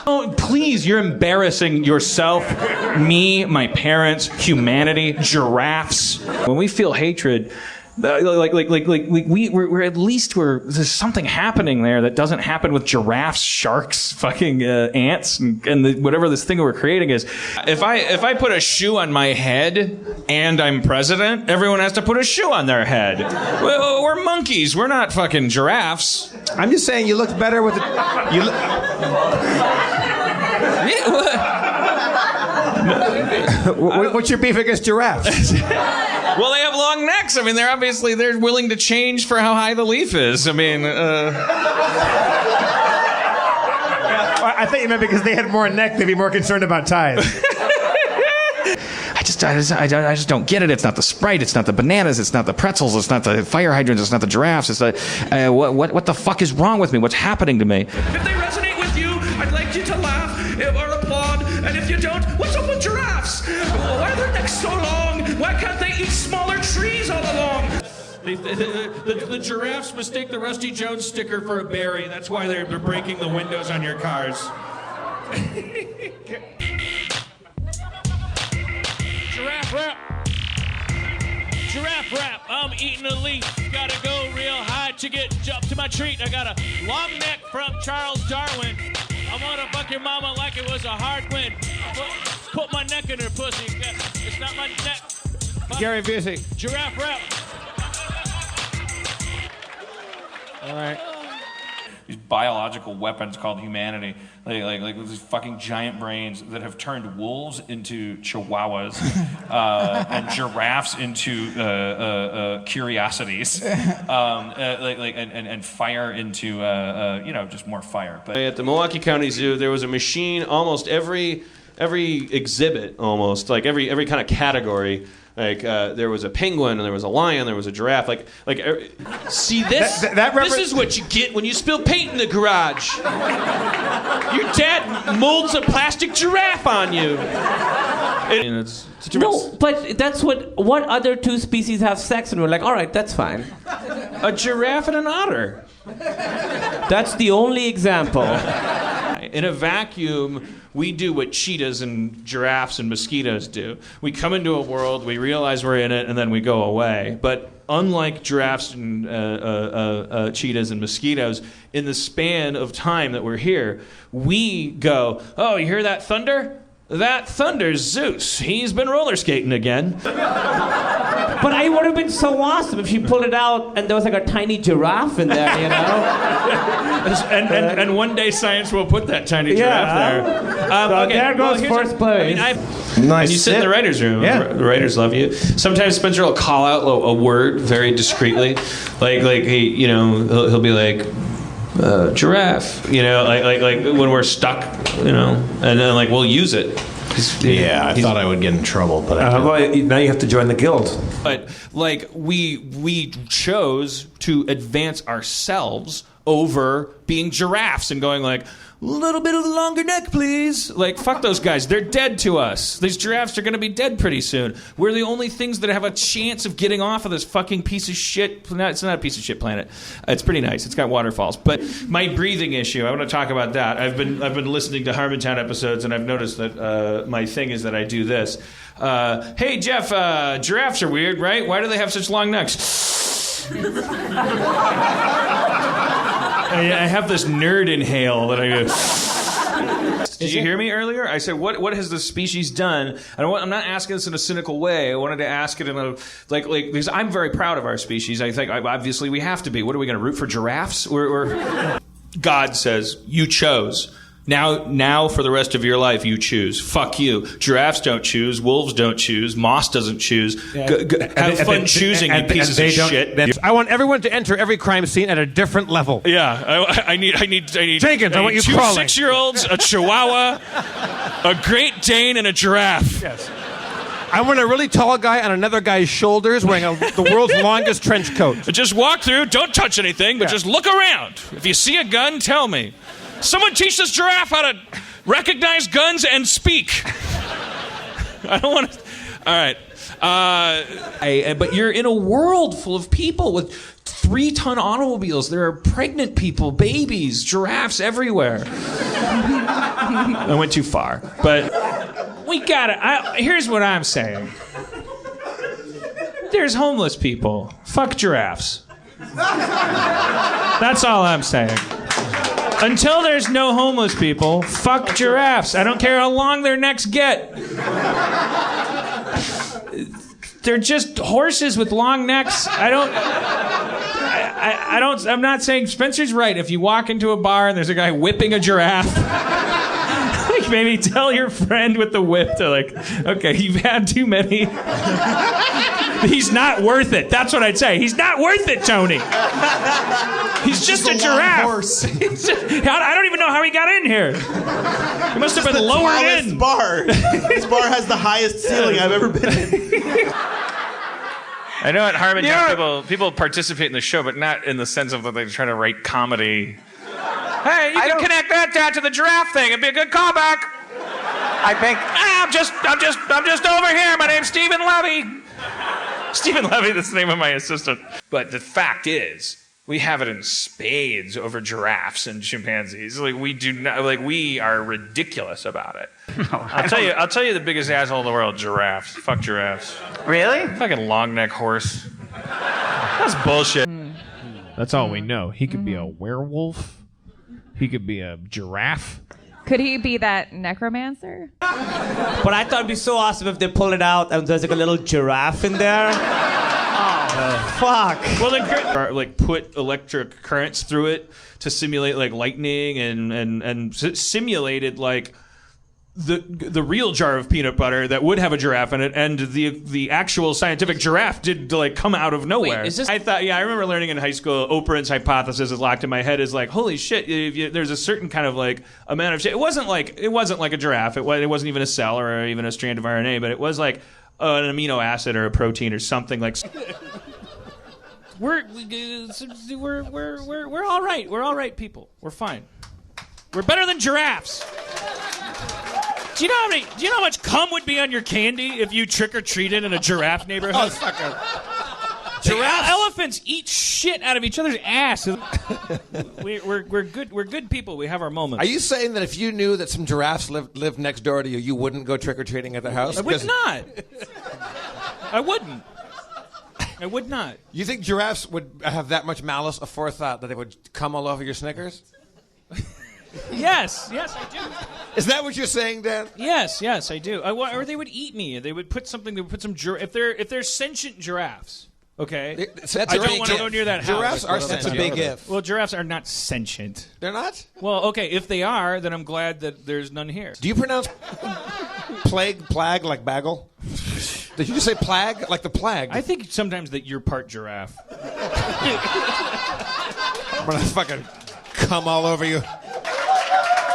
Oh, please, you're embarrassing yourself, me, my parents, humanity, giraffes. When we feel hatred, we're at least there's something happening there that doesn't happen with giraffes, sharks, fucking ants, and whatever this thing we're creating is. If I put a shoe on my head and I'm president, everyone has to put a shoe on their head. We're monkeys. We're not fucking giraffes. I'm just saying you looked better with What's your beef against giraffes? Well, they have long necks. I mean, they're willing to change for how high the leaf is. I mean, I thought you meant because they had more neck, they'd be more concerned about ties. I just don't get it. It's not the Sprite. It's not the bananas. It's not the pretzels. It's not the fire hydrants. It's not the giraffes. It's what the fuck is wrong with me? What's happening to me? If they resonate with you, I'd like you to laugh or applaud. And if you don't, what's up with giraffes? Why are their necks so long? Why can't they eat smaller trees all along? The giraffes mistake the Rusty Jones sticker for a berry. That's why they're breaking the windows on your cars. Giraffe rap. Giraffe rap. I'm eating a leaf. Gotta go real high to get up to my treat. I got a long neck from Charles Darwin. I'm gonna fuck your mama like it was a hard win. Put my neck in her pussy. It's not my neck. Gary Busey. Giraffe rap. All right. These biological weapons called humanity, like these fucking giant brains that have turned wolves into chihuahuas and giraffes into curiosities, and fire into just more fire. But at the Milwaukee County Zoo, there was a machine almost every exhibit, almost like every kind of category. Like there was a penguin, and there was a lion, there was a giraffe. See this? This is what you get when you spill paint in the garage. Your dad molds a plastic giraffe on you. No, but that's what other two species have sex, and we're like, all right, that's fine. A giraffe and an otter. That's the only example. In a vacuum, we do what cheetahs and giraffes and mosquitoes do. We come into a world, we realize we're in it, and then we go away. But unlike giraffes and cheetahs and mosquitoes, in the span of time that we're here, we go, oh, you hear that thunder? That thunder's Zeus. He's been roller skating again. But I would have been so awesome if she pulled it out and there was like a tiny giraffe in there, you know? and one day science will put that tiny giraffe there. So there goes first place. Nice. And you sit in the writer's room. Yeah. The writers love you. Sometimes Spencer will call out a word very discreetly. Like he'll be like, giraffe, like when we're stuck, and then we'll use it. I thought I would get in trouble, but now you have to join the guild. But we chose to advance ourselves over being giraffes and going like, a little bit of a longer neck, please. Like, fuck those guys. They're dead to us. These giraffes are going to be dead pretty soon. We're the only things that have a chance of getting off of this fucking piece of shit. No, it's not a piece of shit planet. It's pretty nice. It's got waterfalls. But my breathing issue, I want to talk about that. I've been listening to Harmontown episodes, and I've noticed that my thing is that I do this. Hey, Jeff, giraffes are weird, right? Why do they have such long necks? I have this nerd inhale that I go. Did you hear me earlier? I said, what has the species done? I'm not asking this in a cynical way. I wanted to ask it in a because I'm very proud of our species. I think obviously we have to be. What are we going to root for giraffes? God says you chose. Now for the rest of your life, you choose. Fuck you. Giraffes don't choose. Wolves don't choose. Moss doesn't choose. Have fun choosing, you pieces of shit. I want everyone to enter every crime scene at a different level. Yeah, I need Jenkins, I want you two crawling. 6-year-olds, a Chihuahua, a Great Dane, and a giraffe. Yes. I want a really tall guy on another guy's shoulders wearing the world's longest trench coat. Just walk through, don't touch anything, but just look around. If you see a gun, tell me. Someone teach this giraffe how to recognize guns and speak. I don't want to... All right. But you're in a world full of people with 3-ton automobiles. There are pregnant people, babies, giraffes everywhere. I went too far. But we gotta. Here's what I'm saying. There's homeless people. Fuck giraffes. That's all I'm saying. Until there's no homeless people, fuck giraffes. I don't care how long their necks get. They're just horses with long necks. I'm not saying Spencer's right. If you walk into a bar and there's a guy whipping a giraffe, like maybe tell your friend with the whip to like, okay, you've had too many. He's not worth it. That's what I'd say. He's not worth it, Tony. He's just a giraffe. I don't even know how he got in here. He must have been lowered in. Bar. This bar has the highest ceiling I've ever been in. I know at Harmontown people participate in the show, but not in the sense of that they try to write comedy. Hey, you can connect that down to the giraffe thing. It'd be a good callback. I think. I'm just over here. My name's Stephen Levy. Stephen Levy, that's the name of my assistant. But the fact is, we have it in spades over giraffes and chimpanzees. Like we do not. Like we are ridiculous about it. No, I'll tell you the biggest asshole in the world: giraffes. Fuck giraffes. Really? Fucking long neck horse. That's bullshit. That's all we know. He could be a werewolf. He could be a giraffe. Could he be that necromancer? But I thought it'd be so awesome if they pull it out and there's like a little giraffe in there. Oh, fuck. Well, like put electric currents through it to simulate like lightning and simulated like the real jar of peanut butter that would have a giraffe in it, and the actual scientific giraffe did like come out of nowhere. Wait, is this? I remember learning in high school. Operan's hypothesis is locked in my head. Is like, holy shit! There's a certain kind of like amount of shit. It wasn't like a giraffe. It wasn't even a cell or even a strand of RNA, but it was like an amino acid or a protein or something like. We're all right. We're all right people. We're fine. We're better than giraffes. Do you know how much cum would be on your candy if you trick or treated in a giraffe neighborhood? Oh, fucker. Elephants eat shit out of each other's ass. We're good people. We have our moments. Are you saying that if you knew that some giraffes lived next door to you, you wouldn't go trick or treating at their house? I would not. I wouldn't. I would not. You think giraffes would have that much malice aforethought that they would come all over your Snickers? Yes, I do. Is that what you're saying, Dan? Yes, I do. Or they would eat me. They would put some. If they're sentient giraffes. Okay, I don't want to go near that house. Giraffes are sentient. That's a big if. Well, giraffes are not sentient. They're not? Well, okay, if they are, then I'm glad that there's none here. Do you pronounce plague like bagel? Did you just say plague? Like the plague? I think sometimes that you're part giraffe. I'm gonna fucking come all over you.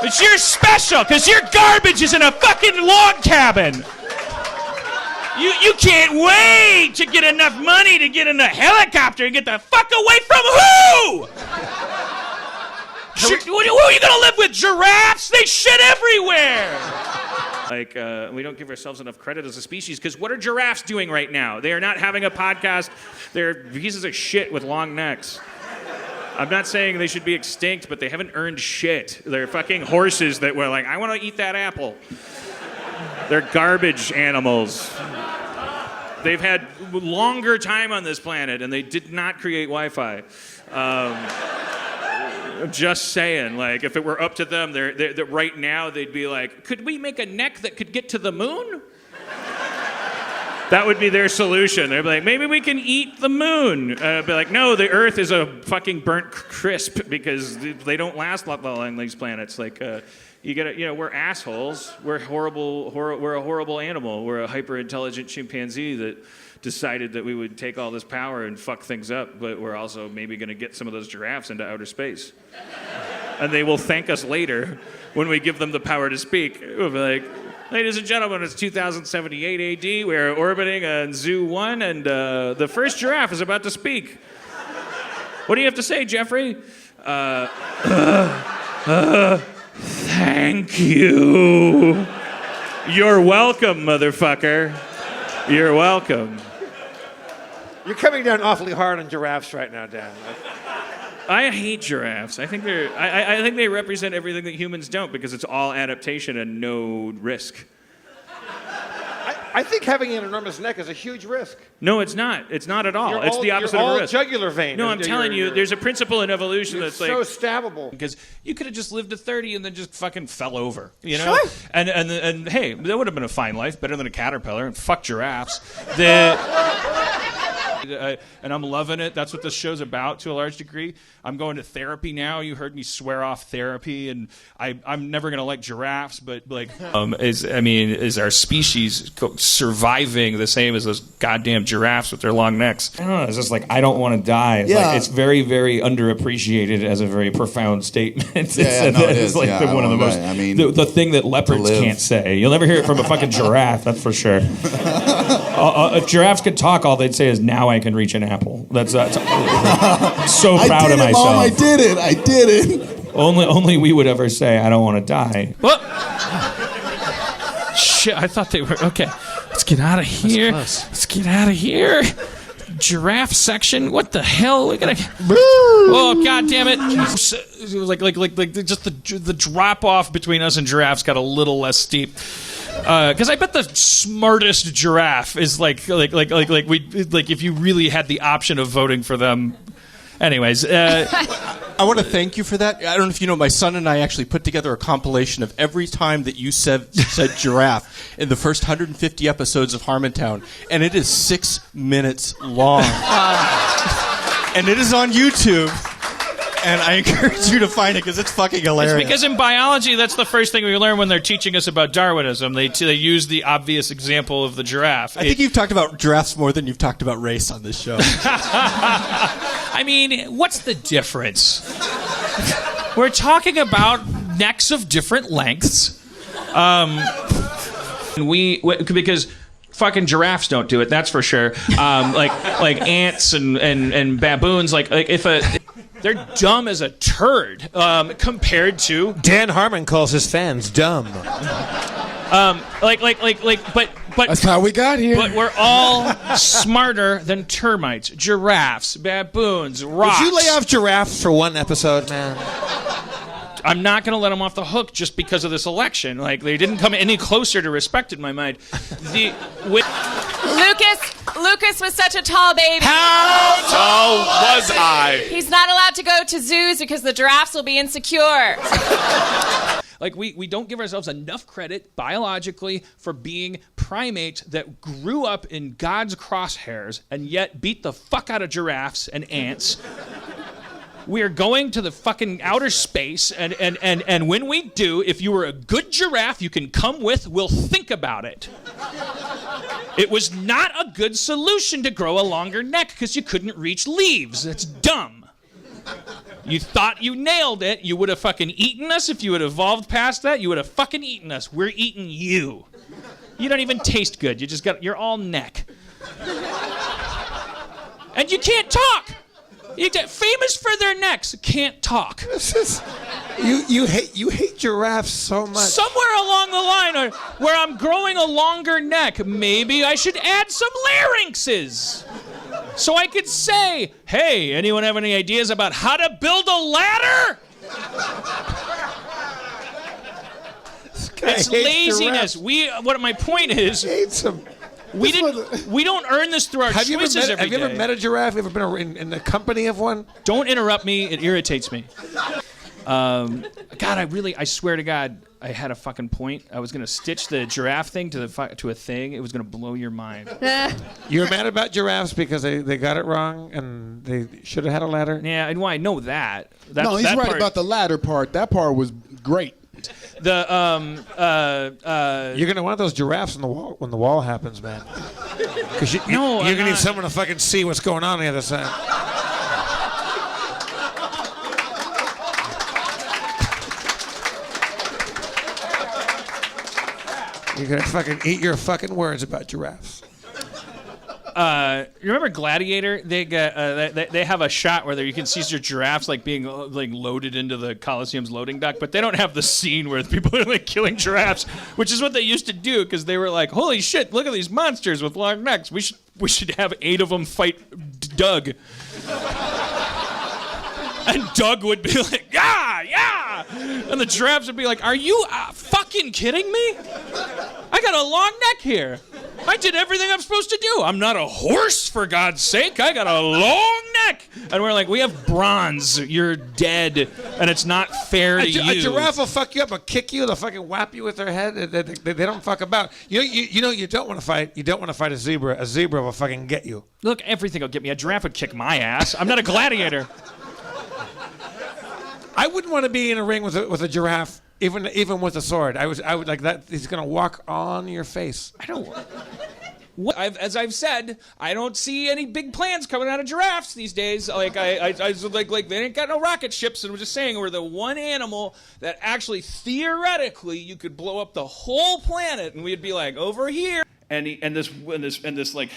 But you're special, because your garbage is in a fucking log cabin. You can't wait to get enough money to get in a helicopter and get the fuck away from who? Who are you going to live with? Giraffes? They shit everywhere. Like, we don't give ourselves enough credit as a species, because what are giraffes doing right now? They are not having a podcast. They're pieces of shit with long necks. I'm not saying they should be extinct, but they haven't earned shit. They're fucking horses that were like, I want to eat that apple. They're garbage animals. They've had longer time on this planet, and they did not create Wi-Fi. Just saying, like, if it were up to them, they're right now they'd be like, could we make a neck that could get to the moon? That would be their solution. They'd be like, maybe we can eat the moon. Be like, no, the Earth is a fucking burnt crisp because they don't last that long on these planets. Like, we're assholes. We're horrible. We're a horrible animal. We're a hyper-intelligent chimpanzee that decided that we would take all this power and fuck things up, but we're also maybe going to get some of those giraffes into outer space. And they will thank us later when we give them the power to speak. We'll be like, ladies and gentlemen, it's 2078 AD. We're orbiting on Zoo 1, and the first giraffe is about to speak. What do you have to say, Jeffrey? Thank you. You're welcome, motherfucker. You're welcome. You're coming down awfully hard on giraffes right now, Dan. I hate giraffes. I think I think they represent everything that humans don't because it's all adaptation and no risk. I think having an enormous neck is a huge risk. No, it's not. It's not at all. It's the opposite of a risk. Jugular vein. No, I'm telling you, there's a principle in evolution that's like so stabbable. because you could have just lived to 30 and then just fucking fell over, you know? Sure. And hey, that would have been a fine life, better than a caterpillar. And fuck giraffes. And I'm loving it. That's what this show's about to a large degree. I'm going to therapy now. You heard me swear off therapy, and I'm never gonna like giraffes, but like, is our species surviving the same as those goddamn giraffes with their long necks? I don't know. It's just like I don't want to die. It's like, it's very, very underappreciated as a very profound statement. It is. Like one of the most. I mean, the thing that leopards can't say. You'll never hear it from a fucking giraffe. That's for sure. If giraffes could talk, all they'd say is, "Now I can reach an apple." That's I'm so proud of myself. Mom, I did it. Only we would ever say, "I don't want to die." Well, shit, I thought they were okay. Let's get out of here. Let's get out of here. Giraffe section. What the hell? We gotta. Oh, god damn it! It was like just the drop off between us and giraffes got a little less steep. Because I bet the smartest giraffe is like if you really had the option of voting for them. Anyways, I want to thank you for that. I don't know if you know, my son and I actually put together a compilation of every time that you said giraffe in the first 150 episodes of Harmontown, and it is 6 minutes long. And it is on YouTube. And I encourage you to find it because it's fucking hilarious. It's because in biology, that's the first thing we learn when they're teaching us about Darwinism. They use the obvious example of the giraffe. I think you've talked about giraffes more than you've talked about race on this show. I mean, what's the difference? We're talking about necks of different lengths. Because fucking giraffes don't do it, that's for sure. Like ants and baboons, like if they're dumb as a turd compared to Dan Harmon calls his fans dumb. But that's how we got here. But we're all smarter than termites, giraffes, baboons, rocks. Would you lay off giraffes for one episode, man? I'm not going to let them off the hook just because of this election. Like, they didn't come any closer to respect in my mind. Lucas was such a tall baby. How tall was I? He's not allowed to go to zoos because the giraffes will be insecure. Like, we don't give ourselves enough credit biologically for being primates that grew up in God's crosshairs and yet beat the fuck out of giraffes and ants. We are going to the fucking outer space, and when we do, if you were a good giraffe you can come with, we'll think about it. It was not a good solution to grow a longer neck because you couldn't reach leaves. That's dumb. You thought you nailed it. You would have fucking eaten us if you had evolved past that. You would have fucking eaten us. We're eating you. You don't even taste good. You're all neck. And you can't talk. Famous for their necks, can't talk. You hate giraffes so much. Somewhere along the line where I'm growing a longer neck, maybe I should add some larynxes. So I could say, hey, anyone have any ideas about how to build a ladder? It's laziness. My point is, we don't earn this through our choices every day. Have you ever met a giraffe? Have you ever been in the company of one? Don't interrupt me. It irritates me. God, I swear to God, I had a fucking point. I was going to stitch the giraffe thing to a thing. It was going to blow your mind. You're mad about giraffes because they got it wrong and they should have had a ladder? Yeah, and I know that. No, he's right about the ladder part. That part was great. You're gonna want those giraffes on the wall when the wall happens, man. Because you're gonna need someone to fucking see what's going on the other side. You're gonna fucking eat your fucking words about giraffes. You remember Gladiator? They have a shot where you can see your giraffes like being like loaded into the Coliseum's loading dock, but they don't have the scene where people are like killing giraffes, which is what they used to do because they were like, holy shit, look at these monsters with long necks. We should have 8 of them fight Doug. And Doug would be like, yeah. And the giraffes would be like, are you fucking kidding me? I got a long neck here. I did everything I'm supposed to do. I'm not a horse, for God's sake. I got a long neck. And we're like, we have bronze. You're dead. And it's not fair to you. A giraffe will fuck you up, will kick you, they'll fucking whap you with their head. They don't fuck about. You don't want to fight. You don't want to fight a zebra. A zebra will fucking get you. Look, everything will get me. A giraffe would kick my ass. I'm not a gladiator. I wouldn't want to be in a ring with a giraffe, even with a sword. I would like that. He's gonna walk on your face. I don't. As I've said, I don't see any big plans coming out of giraffes these days. Like I like they ain't got no rocket ships, and I'm just saying we're the one animal that actually theoretically you could blow up the whole planet, and we'd be like over here, and this like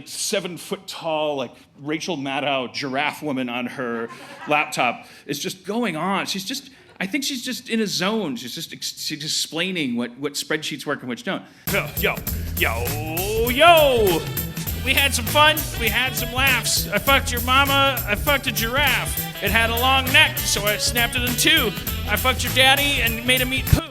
7 foot tall like Rachel Maddow giraffe woman on her laptop is just going on. I think she's just in a zone. She's just explaining what spreadsheets work and which don't. Yo. We had some fun. We had some laughs. I fucked your mama. I fucked a giraffe. It had a long neck, so I snapped it in two. I fucked your daddy and made him eat poo.